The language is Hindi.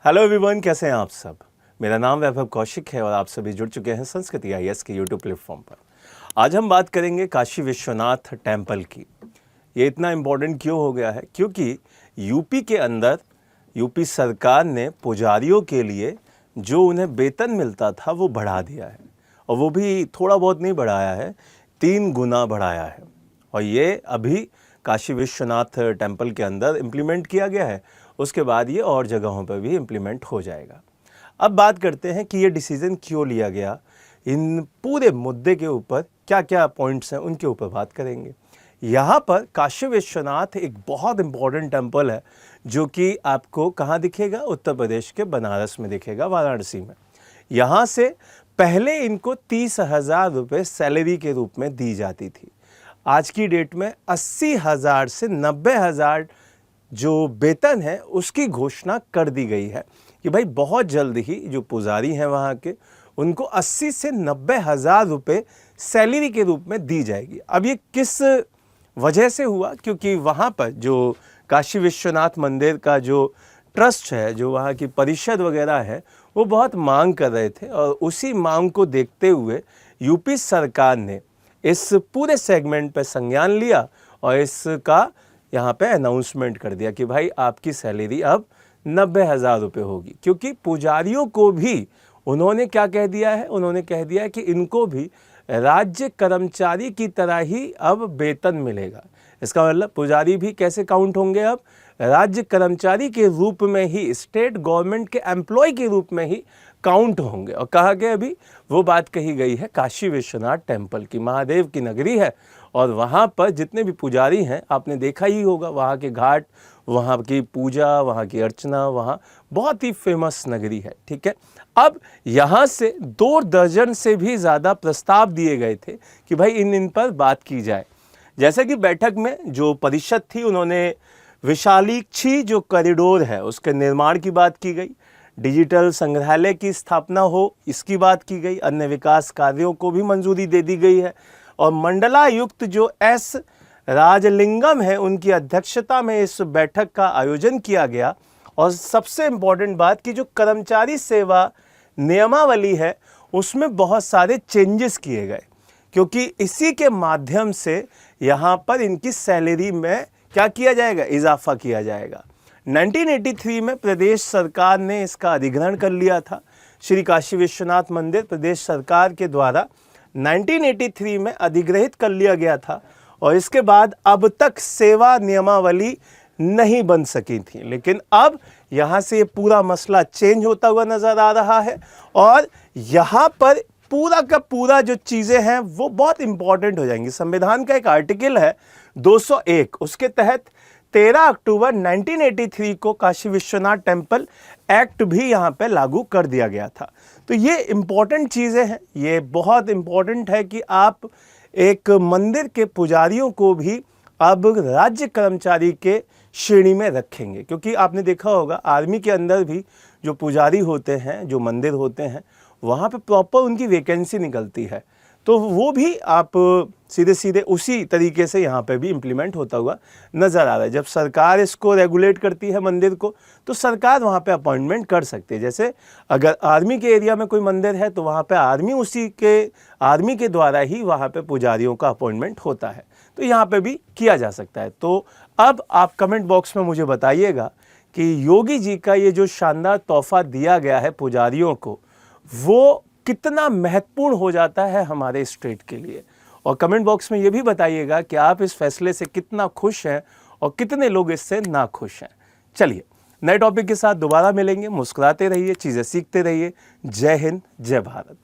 हेलो एवरीवन, कैसे हैं आप सब। मेरा नाम वैभव कौशिक है और आप सभी जुड़ चुके हैं संस्कृति आईएएस के यूट्यूब प्लेटफॉर्म पर। आज हम बात करेंगे काशी विश्वनाथ टेम्पल की। ये इतना इम्पोर्टेंट क्यों हो गया है? क्योंकि यूपी के अंदर यूपी सरकार ने पुजारियों के लिए जो उन्हें वेतन मिलता था वो बढ़ा दिया है, और वो भी थोड़ा बहुत नहीं बढ़ाया है, 3 गुना बढ़ाया है। और ये अभी काशी विश्वनाथ टेम्पल के अंदर इम्प्लीमेंट किया गया है। उसके बाद ये और जगहों पर भी इम्प्लीमेंट हो जाएगा। अब बात करते हैं कि ये डिसीज़न क्यों लिया गया, इन पूरे मुद्दे के ऊपर क्या क्या पॉइंट्स हैं उनके ऊपर बात करेंगे। यहाँ पर काशी विश्वनाथ एक बहुत इम्पॉर्टेंट टेम्पल है जो कि आपको कहाँ दिखेगा? उत्तर प्रदेश के बनारस में दिखेगा, वाराणसी में। यहाँ से पहले इनको 30,000 रुपये सैलरी के रूप में दी जाती थी। आज की डेट में 80,000 से 90,000 जो वेतन है उसकी घोषणा कर दी गई है कि भाई बहुत जल्द ही जो पुजारी हैं वहाँ के, उनको 80 से 90,000 रुपये सैलरी के रूप में दी जाएगी। अब ये किस वजह से हुआ? क्योंकि वहाँ पर जो काशी विश्वनाथ मंदिर का जो ट्रस्ट है, जो वहाँ की परिषद वगैरह है, वो बहुत मांग कर रहे थे, और उसी मांग को देखते हुए यूपी सरकार ने इस पूरे सेगमेंट पर संज्ञान लिया और इसका यहाँ पे अनाउंसमेंट कर दिया कि भाई आपकी सैलरी अब 90,000 रुपये होगी। क्योंकि पुजारियों को भी उन्होंने क्या कह दिया है? उन्होंने कह दिया है कि इनको भी राज्य कर्मचारी की तरह ही अब वेतन मिलेगा। इसका मतलब पुजारी भी कैसे काउंट होंगे? अब राज्य कर्मचारी के रूप में ही, स्टेट गवर्नमेंट के एम्प्लॉय के रूप में ही काउंट होंगे। और कहा गया अभी वो बात कही गई है काशी विश्वनाथ टेम्पल की। महादेव की नगरी है और वहाँ पर जितने भी पुजारी हैं, आपने देखा ही होगा, वहाँ के घाट, वहाँ की पूजा, वहाँ की अर्चना, वहाँ बहुत ही फेमस नगरी है। ठीक है, अब यहाँ से 2 दर्जन से भी ज़्यादा प्रस्ताव दिए गए थे कि भाई इन पर बात की जाए। जैसे कि बैठक में जो परिषद थी, उन्होंने विशालाक्षी जो कॉरिडोर है उसके निर्माण की बात की गई, डिजिटल संग्रहालय की स्थापना हो इसकी बात की गई, अन्य विकास कार्यों को भी मंजूरी दे दी गई है, और मंडलायुक्त जो एस राजलिंगम है उनकी अध्यक्षता में इस बैठक का आयोजन किया गया। और सबसे इम्पोर्टेंट बात कि जो कर्मचारी सेवा नियमावली है उसमें बहुत सारे चेंजेस किए गए, क्योंकि इसी के माध्यम से यहाँ पर इनकी सैलरी में क्या किया जाएगा? इजाफा किया जाएगा। 1983 में प्रदेश सरकार ने इसका अधिग्रहण कर लिया था। श्री काशी विश्वनाथ मंदिर प्रदेश सरकार के द्वारा 1983 में अधिग्रहित कर लिया गया था, और इसके बाद अब तक सेवा नियमावली नहीं बन सकी थी। लेकिन अब यहाँ से ये पूरा मसला चेंज होता हुआ नज़र आ रहा है, और यहाँ पर पूरा का पूरा जो चीज़ें हैं वो बहुत इम्पॉर्टेंट हो जाएंगी। संविधान का एक आर्टिकल है 201, उसके तहत 13 अक्टूबर 1983 को काशी विश्वनाथ टेम्पल एक्ट भी यहाँ पे लागू कर दिया गया था। तो ये इम्पॉर्टेंट चीज़ें हैं, ये बहुत इम्पॉर्टेंट है कि आप एक मंदिर के पुजारियों को भी अब राज्य कर्मचारी के श्रेणी में रखेंगे। क्योंकि आपने देखा होगा आर्मी के अंदर भी जो पुजारी होते हैं, जो मंदिर होते हैं, वहाँ पे प्रॉपर उनकी वैकेंसी निकलती है, तो वो भी आप सीधे सीधे उसी तरीके से यहाँ पे भी इम्प्लीमेंट होता हुआ नज़र आ रहा है। जब सरकार इसको रेगुलेट करती है मंदिर को, तो सरकार वहाँ पे अपॉइंटमेंट कर सकती है। जैसे अगर आर्मी के एरिया में कोई मंदिर है तो वहाँ पे आर्मी के द्वारा ही वहाँ पे पुजारियों का अपॉइंटमेंट होता है, तो यहाँ पे भी किया जा सकता है। तो अब आप कमेंट बॉक्स में मुझे बताइएगा कि योगी जी का ये जो शानदार तोहफा दिया गया है पुजारियों को, वो कितना महत्वपूर्ण हो जाता है हमारे स्टेट के लिए। और कमेंट बॉक्स में ये भी बताइएगा कि आप इस फैसले से कितना खुश हैं और कितने लोग इससे ना खुश हैं। चलिए नए टॉपिक के साथ दोबारा मिलेंगे। मुस्कुराते रहिए, चीज़ें सीखते रहिए। जय हिंद, जय भारत।